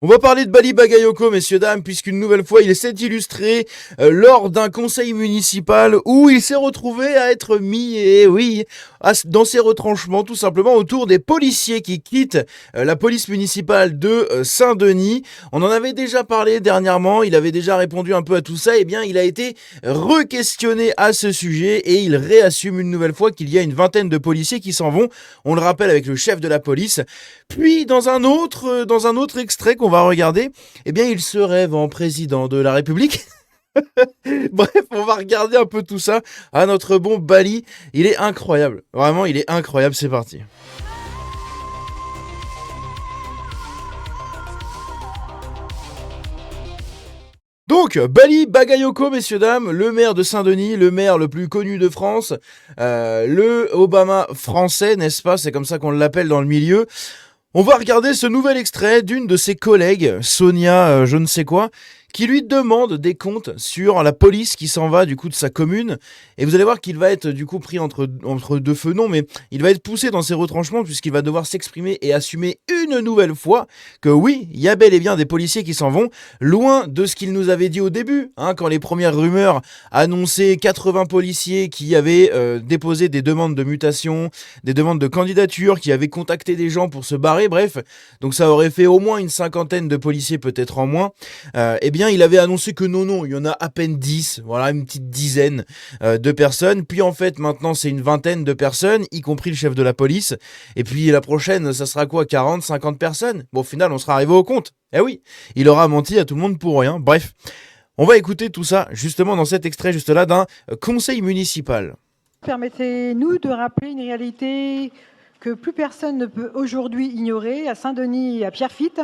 On va parler de Bali Bagayoko, messieurs, dames, puisqu'une nouvelle fois, il s'est illustré lors d'un conseil municipal où il s'est retrouvé à être mis, et oui, dans ses retranchements, tout simplement autour des policiers qui quittent la police municipale de Saint-Denis. On en avait déjà parlé dernièrement, il avait déjà répondu un peu à tout ça, et bien il a été re-questionné à ce sujet et il réassume une nouvelle fois qu'il y a une vingtaine de policiers qui s'en vont, on le rappelle avec le chef de la police. Puis dans un autre extrait qu'on va regarder, eh bien il se rêve en président de la République. Bref, on va regarder un peu tout ça. Ah, notre bon Bali, il est incroyable. Vraiment, il est incroyable, c'est parti. Donc, Bali Bagayoko, messieurs, dames, le maire de Saint-Denis, le maire le plus connu de France, le Obama français, n'est-ce pas? C'est comme ça qu'on l'appelle dans le milieu. On va regarder ce nouvel extrait d'une de ses collègues, Sonia je ne sais quoi, qui lui demande des comptes sur la police qui s'en va du coup de sa commune. Et vous allez voir qu'il va être du coup pris entre deux feux, non, mais il va être poussé dans ses retranchements puisqu'il va devoir s'exprimer et assumer une nouvelle fois que oui, il y a bel et bien des policiers qui s'en vont, loin de ce qu'il nous avait dit au début, hein, quand les premières rumeurs annonçaient 80 policiers qui avaient déposé des demandes de mutation, des demandes de candidature, qui avaient contacté des gens pour se barrer, bref. Donc ça aurait fait au moins une cinquantaine de policiers, peut-être en moins. Eh bien, il avait annoncé que non, il y en a à peine 10, voilà, une petite dizaine de personnes. Puis en fait, maintenant, c'est une vingtaine de personnes, y compris le chef de la police. Et puis la prochaine, ça sera quoi, 40, 50 personnes? Bon, au final, on sera arrivé au compte. Eh oui, il aura menti à tout le monde pour rien. Bref, on va écouter tout ça, justement, dans cet extrait, juste là, d'un conseil municipal. Permettez-nous de rappeler une réalité que plus personne ne peut aujourd'hui ignorer. À Saint-Denis et à Pierrefitte,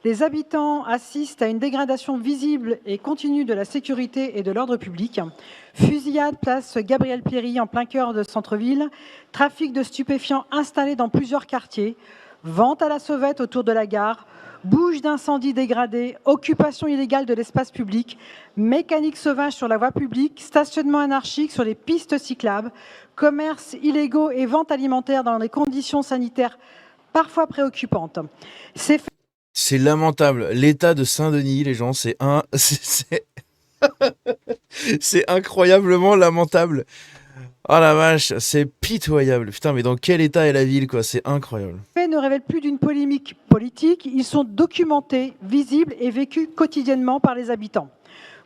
les habitants assistent à une dégradation visible et continue de la sécurité et de l'ordre public. Fusillade place Gabriel Péry en plein cœur de centre-ville, trafic de stupéfiants installé dans plusieurs quartiers, vente à la sauvette autour de la gare, bouche d'incendie dégradé, occupation illégale de l'espace public, mécanique sauvage sur la voie publique, stationnement anarchique sur les pistes cyclables, commerces illégaux et vente alimentaire dans des conditions sanitaires parfois préoccupantes. C'est lamentable. L'état de Saint-Denis, les gens, c'est c'est incroyablement lamentable. Oh la vache, c'est pitoyable. Putain, mais dans quel état est la ville, quoi? C'est incroyable. Les faits ne révèlent plus d'une polémique politique, ils sont documentés, visibles et vécus quotidiennement par les habitants.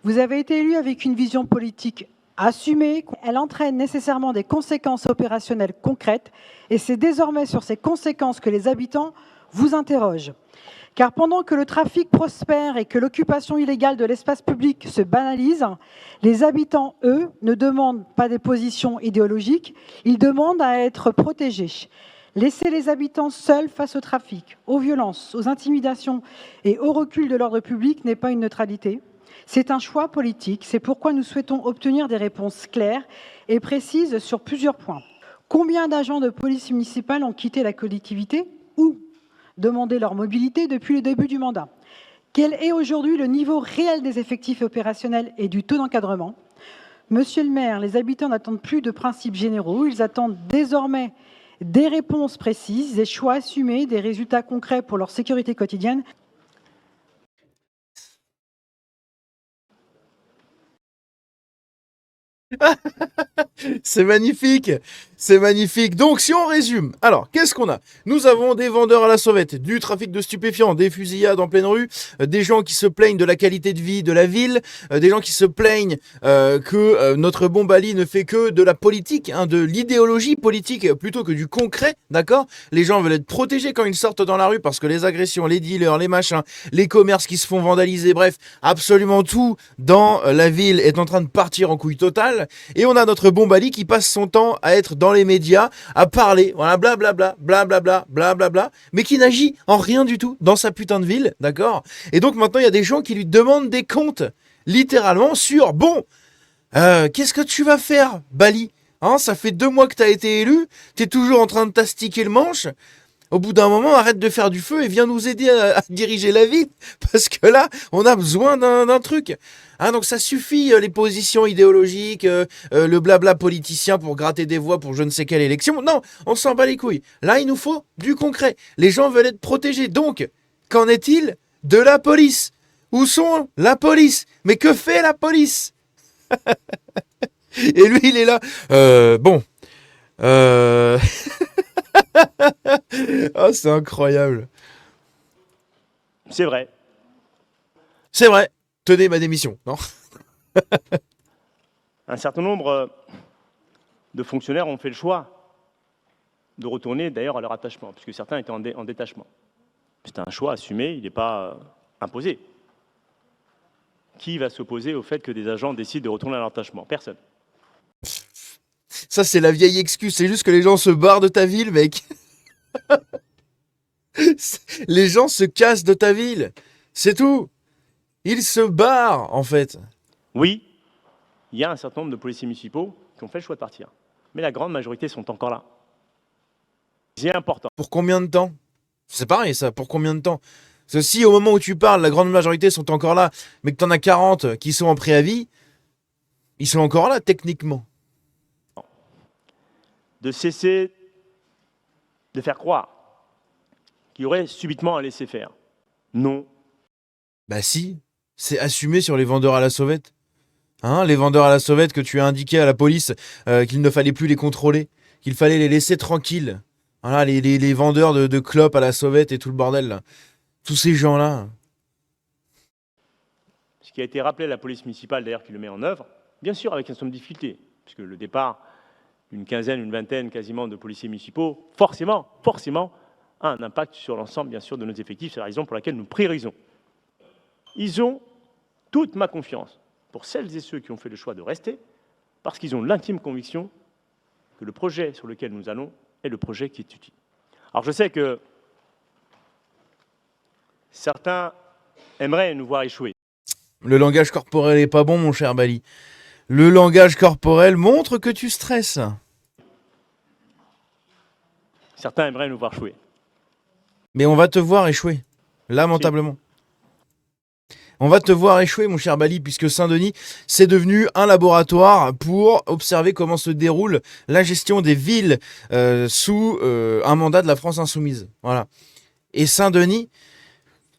Vous avez été élu avec une vision politique assumée, elle entraîne nécessairement des conséquences opérationnelles concrètes et c'est désormais sur ces conséquences que les habitants vous interrogent. Car pendant que le trafic prospère et que l'occupation illégale de l'espace public se banalise, les habitants, eux, ne demandent pas des positions idéologiques, ils demandent à être protégés. Laisser les habitants seuls face au trafic, aux violences, aux intimidations et au recul de l'ordre public n'est pas une neutralité. C'est un choix politique, c'est pourquoi nous souhaitons obtenir des réponses claires et précises sur plusieurs points. Combien d'agents de police municipale ont quitté la collectivité ou demandé leur mobilité depuis le début du mandat? Quel est aujourd'hui le niveau réel des effectifs opérationnels et du taux d'encadrement? Monsieur le maire, les habitants n'attendent plus de principes généraux, ils attendent désormais des réponses précises, des choix assumés, des résultats concrets pour leur sécurité quotidienne. C'est magnifique, c'est magnifique. Donc, si on résume, alors, qu'est-ce qu'on a? Nous avons des vendeurs à la sauvette, du trafic de stupéfiants, des fusillades en pleine rue, des gens qui se plaignent de la qualité de vie de la ville, des gens qui se plaignent que notre bon Bali ne fait que de la politique, hein, de l'idéologie politique plutôt que du concret, d'accord? Les gens veulent être protégés quand ils sortent dans la rue parce que les agressions, les dealers, les machins, les commerces qui se font vandaliser, bref, absolument tout dans la ville est en train de partir en couille totale. Et on a notre bon Bali qui passe son temps à être dans les médias, à parler, voilà, blablabla, blablabla, blablabla, mais qui n'agit en rien du tout dans sa putain de ville, d'accord? Et donc maintenant, il y a des gens qui lui demandent des comptes, littéralement, sur, bon, qu'est-ce que tu vas faire, Bali? Hein, ça fait 2 mois que t'as été élu, t'es toujours en train de t'astiquer le manche. Au bout d'un moment, arrête de faire du feu et viens nous aider à diriger la ville. Parce que là, on a besoin d'un truc. Hein, donc ça suffit, les positions idéologiques, le blabla politicien pour gratter des voix pour je ne sais quelle élection. Non, on s'en bat les couilles. Là, il nous faut du concret. Les gens veulent être protégés. Donc, qu'en est-il de la police. Où sont la police? Mais que fait la police? Et lui, il est là. Bon. Oh, c'est incroyable. C'est vrai. C'est vrai. Tenez ma démission, non? Un certain nombre de fonctionnaires ont fait le choix de retourner d'ailleurs à leur attachement, puisque certains étaient en détachement. C'est un choix assumé, il n'est pas imposé. Qui va s'opposer au fait que des agents décident de retourner à leur attachement? Personne. Ça, c'est la vieille excuse. C'est juste que les gens se barrent de ta ville, mec. Les gens se cassent de ta ville. C'est tout. Ils se barrent, en fait. Oui, il y a un certain nombre de policiers municipaux qui ont fait le choix de partir. Mais la grande majorité sont encore là. C'est important. Pour combien de temps? C'est pareil, ça. Pour combien de temps? Parce que si au moment où tu parles, la grande majorité sont encore là, mais que t'en as 40 qui sont en préavis, ils sont encore là, techniquement. De cesser de faire croire qu'il y aurait subitement un laisser-faire. Non. Bah si, c'est assumé sur les vendeurs à la sauvette. Hein, les vendeurs à la sauvette que tu as indiqué à la police qu'il ne fallait plus les contrôler, qu'il fallait les laisser tranquilles. Voilà, les vendeurs de clopes à la sauvette et tout le bordel, là. Tous ces gens-là. Ce qui a été rappelé à la police municipale, d'ailleurs, qui le met en œuvre, bien sûr avec un certain nombre de difficultés, puisque le départ d'une quinzaine, une vingtaine quasiment de policiers municipaux, forcément, a un impact sur l'ensemble, bien sûr, de nos effectifs. C'est la raison pour laquelle nous priorisons. Ils ont toute ma confiance pour celles et ceux qui ont fait le choix de rester, parce qu'ils ont l'intime conviction que le projet sur lequel nous allons est le projet qui est utile. Alors je sais que certains aimeraient nous voir échouer. Le langage corporel est pas bon, mon cher Bali. Le langage corporel montre que tu stresses. Certains aimeraient nous voir échouer. Mais on va te voir échouer. Lamentablement. On va te voir échouer, mon cher Bali, puisque Saint-Denis, c'est devenu un laboratoire pour observer comment se déroule la gestion des villes sous un mandat de la France Insoumise. Voilà. Et Saint-Denis,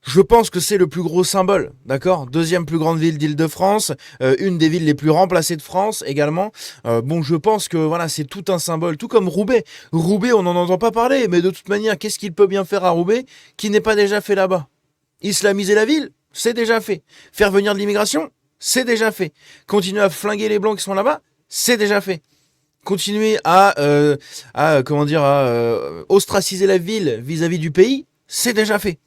je pense que c'est le plus gros symbole, d'accord? Deuxième plus grande ville d'Île-de-France, une des villes les plus remplacées de France également. Bon, je pense que voilà, c'est tout un symbole, tout comme Roubaix. Roubaix, on n'en entend pas parler, mais de toute manière, qu'est-ce qu'il peut bien faire à Roubaix qui n'est pas déjà fait là-bas? Islamiser la ville? C'est déjà fait. Faire venir de l'immigration, c'est déjà fait. Continuer à flinguer les blancs qui sont là-bas, c'est déjà fait. Continuer à ostraciser la ville vis-à-vis du pays, c'est déjà fait.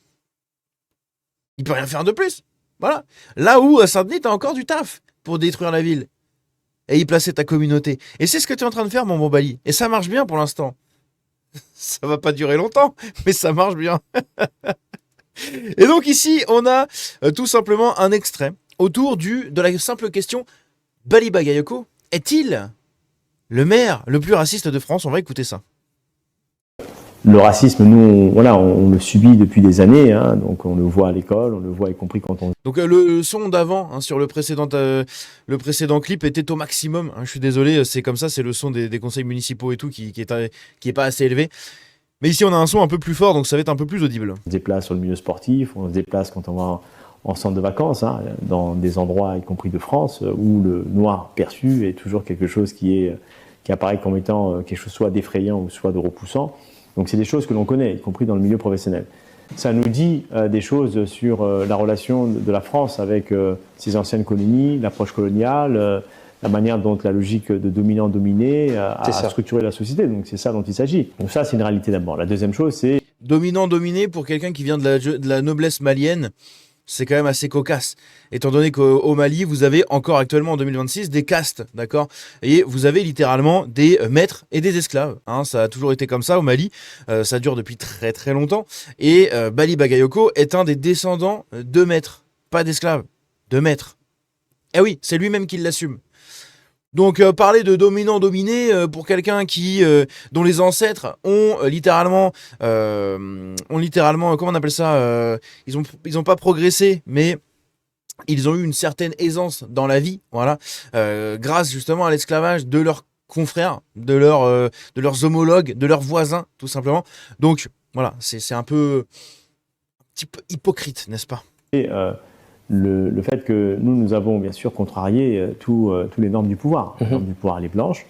Il peut rien faire de plus. Voilà. Là où à Saint-Denis, t'as encore du taf pour détruire la ville et y placer ta communauté. Et c'est ce que tu es en train de faire, mon bon Bali. Et ça marche bien pour l'instant. Ça va pas durer longtemps, mais ça marche bien. Et donc ici, on a tout simplement un extrait autour de la simple question: Bali Bagayoko est-il le maire le plus raciste de France? On va écouter ça. Le racisme, nous, on le subit depuis des années, hein, donc on le voit à l'école, on le voit y compris quand on... Donc le son d'avant hein, sur le précédent clip était au maximum. Hein, je suis désolé, c'est comme ça, c'est le son des conseils municipaux et tout qui est pas assez élevé. Mais ici, on a un son un peu plus fort, donc ça va être un peu plus audible. On se déplace sur le milieu sportif, on se déplace quand on va en centre de vacances, hein, dans des endroits, y compris de France, où le noir perçu est toujours quelque chose qui apparaît comme étant quelque chose soit d'effrayant ou soit de repoussant. Donc c'est des choses que l'on connaît, y compris dans le milieu professionnel. Ça nous dit des choses sur la relation de la France avec ses anciennes colonies, l'approche coloniale, la manière dont la logique de dominant-dominé a structuré la société. Donc c'est ça dont il s'agit. Donc ça, c'est une réalité d'abord. La deuxième chose, c'est... Dominant-dominé, pour quelqu'un qui vient de la noblesse malienne, c'est quand même assez cocasse. Étant donné qu'au Mali, vous avez encore actuellement en 2026 des castes, d'accord? Et vous avez littéralement des maîtres et des esclaves. Hein, ça a toujours été comme ça au Mali. Ça dure depuis très très longtemps. Et Bali Bagayoko est un des descendants de maîtres, pas d'esclaves, de maîtres. Eh oui, c'est lui-même qui l'assume. Donc parler de dominant-dominé pour quelqu'un dont les ancêtres ont littéralement comment on appelle ça, ils ont pas progressé, mais ils ont eu une certaine aisance dans la vie, voilà, grâce justement à l'esclavage de leurs confrères, de leurs homologues, de leurs voisins, tout simplement. Donc voilà, c'est un peu petit peu hypocrite, n'est-ce pas? Et le fait que nous avons bien sûr contrarié tous les normes du pouvoir. La norme du pouvoir, elle est blanche.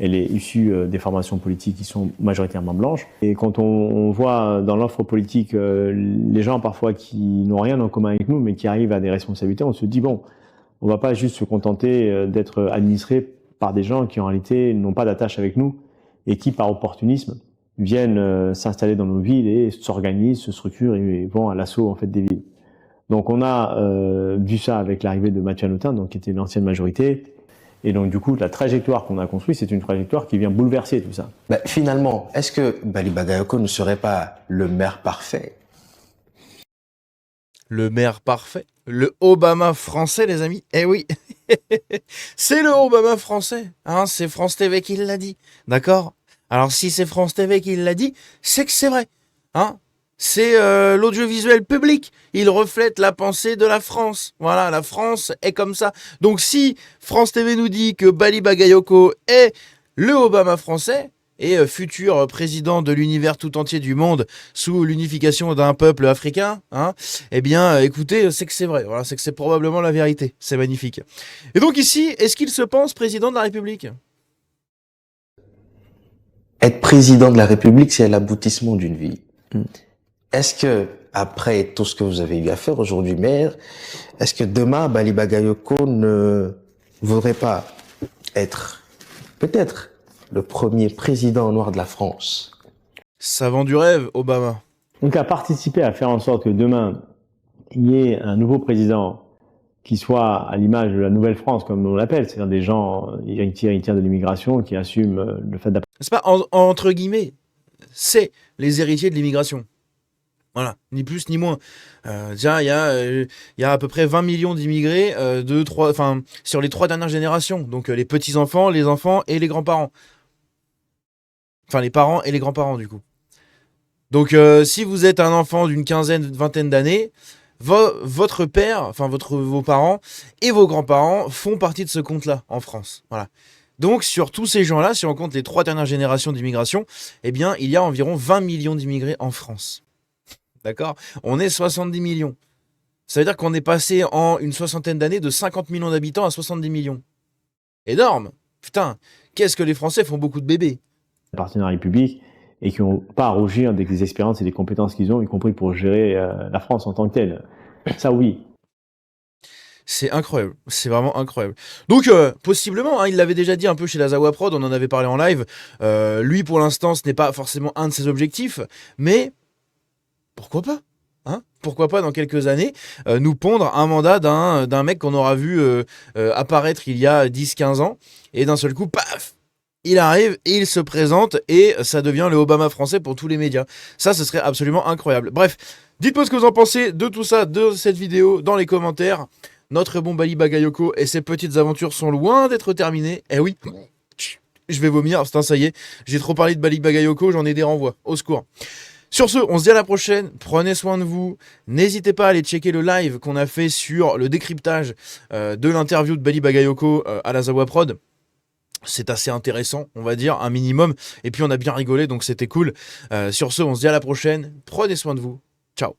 Elle est issue des formations politiques qui sont majoritairement blanches. Et quand on voit dans l'offre politique les gens parfois qui n'ont rien en commun avec nous, mais qui arrivent à des responsabilités, on se dit, bon, on ne va pas juste se contenter d'être administré par des gens qui en réalité n'ont pas d'attache avec nous et qui, par opportunisme, viennent s'installer dans nos villes et s'organisent, se structurent et vont à l'assaut en fait, des villes. Donc on a vu ça avec l'arrivée de Mathieu Hanotin, donc qui était une ancienne majorité. Et donc, du coup, la trajectoire qu'on a construite, c'est une trajectoire qui vient bouleverser tout ça. Finalement, est-ce que Bali Bagayoko ne serait pas le maire parfait? Le maire parfait, le Obama français, les amis. Eh oui, c'est le Obama français. Hein, c'est France TV qui l'a dit. D'accord? Alors, si c'est France TV qui l'a dit, c'est que c'est vrai. Hein? C'est l'audiovisuel public. Il reflète la pensée de la France. Voilà, la France est comme ça. Donc si France TV nous dit que Bali Bagayoko est le Obama français et futur président de l'univers tout entier du monde sous l'unification d'un peuple africain, hein, eh bien écoutez, c'est que c'est vrai. Voilà, c'est que c'est probablement la vérité. C'est magnifique. Et donc ici, est-ce qu'il se pense président de la République? Être président de la République, c'est l'aboutissement d'une vie. Est-ce que, après tout ce que vous avez eu à faire aujourd'hui, maire, est-ce que demain, Bali Bagayoko ne voudrait pas être, peut-être, le premier président noir de la France? Ça vend du rêve, Obama. Donc à participer à faire en sorte que demain, il y ait un nouveau président qui soit à l'image de la Nouvelle-France, comme on l'appelle, c'est-à-dire des gens héritiers de l'immigration qui assument le fait d'appartenir. C'est pas entre guillemets, c'est les héritiers de l'immigration. Voilà, ni plus ni moins. Déjà, il y a à peu près 20 millions d'immigrés sur les 3 dernières générations. Donc les petits-enfants, les enfants et les grands-parents. Enfin, les parents et les grands-parents, du coup. Donc, si vous êtes un enfant d'une vingtaine d'années, votre père, enfin vos parents et vos grands-parents font partie de ce compte-là en France. Voilà. Donc, sur tous ces gens-là, si on compte les 3 dernières générations d'immigration, eh bien, il y a environ 20 millions d'immigrés en France. D'accord? On est 70 millions. Ça veut dire qu'on est passé en une soixantaine d'années de 50 millions d'habitants à 70 millions. Énorme! Putain, qu'est-ce que les Français font beaucoup de bébés? À la République et qui n'ont pas à rougir des expériences et des compétences qu'ils ont, y compris pour gérer la France en tant que telle. Ça, oui. C'est incroyable, c'est vraiment incroyable. Donc, possiblement, hein, il l'avait déjà dit un peu chez la Zawa Prod, on en avait parlé en live. Lui, pour l'instant, ce n'est pas forcément un de ses objectifs, mais pourquoi pas, hein? Pourquoi pas, dans quelques années, nous pondre un mandat d'un mec qu'on aura vu apparaître il y a 10-15 ans, et d'un seul coup, paf! Il arrive et il se présente, et ça devient le Obama français pour tous les médias. Ça, ce serait absolument incroyable. Bref, dites-moi ce que vous en pensez de tout ça, de cette vidéo, dans les commentaires. Notre bon Bali Bagayoko et ses petites aventures sont loin d'être terminées. Eh oui, je vais vomir, ça y est, j'ai trop parlé de Bali Bagayoko, j'en ai des renvois, au secours. Sur ce, on se dit à la prochaine, prenez soin de vous, n'hésitez pas à aller checker le live qu'on a fait sur le décryptage de l'interview de Bali Bagayoko à la Zawa Prod. C'est assez intéressant, on va dire, un minimum, et puis on a bien rigolé, donc c'était cool. Sur ce, on se dit à la prochaine, prenez soin de vous, ciao.